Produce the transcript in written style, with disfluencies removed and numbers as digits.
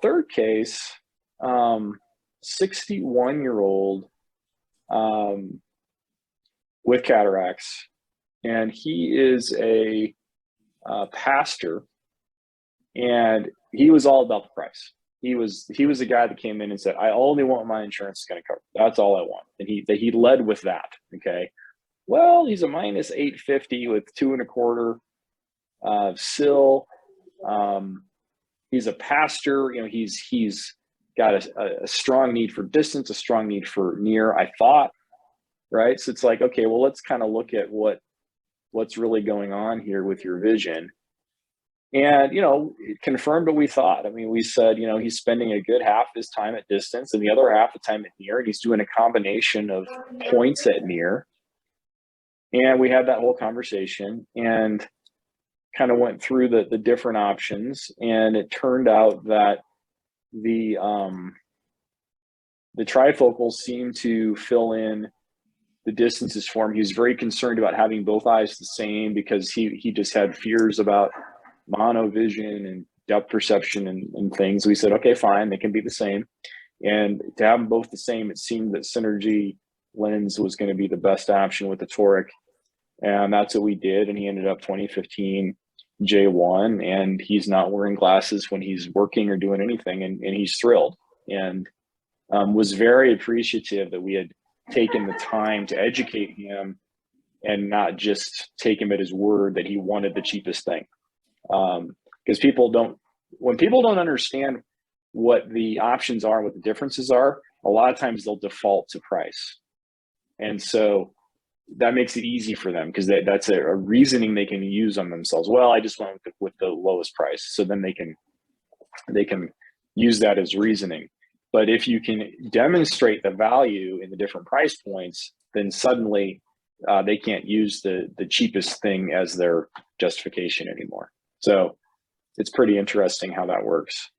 third case, 61-year-old with cataracts, and he is a pastor, and he was all about the price. He was the guy that came in and said, "I only want my insurance is going to cover. That's all I want." And he led with that. Okay. Well, he's a minus 850 with 2.25 SIL. He's a pastor. You know, he's got a strong need for distance, a strong need for near, I thought, right? So it's like, okay, well, let's kind of look at what's really going on here with your vision. And, you know, it confirmed what we thought. I mean, we said, you know, he's spending a good half his time at distance and the other half the time at near, and he's doing a combination of points at near. And we had that whole conversation and kind of went through the different options. And it turned out that the trifocals seemed to fill in the distances for him. He was very concerned about having both eyes the same because he just had fears about monovision and depth perception and things. We said, okay, fine, they can be the same. And to have them both the same, it seemed that Synergy lens was going to be the best option with the toric. And that's what we did. And he ended up 2015 J1, and he's not wearing glasses when he's working or doing anything. And he's thrilled, and was very appreciative that we had taken the time to educate him and not just take him at his word that he wanted the cheapest thing. Because when people don't understand what the options are, what the differences are, a lot of times they'll default to price. And so that makes it easy for them because that's a reasoning they can use on themselves. Well, I just went with the lowest price. So then they can use that as reasoning. But if you can demonstrate the value in the different price points, then suddenly they can't use the cheapest thing as their justification anymore. So it's pretty interesting how that works.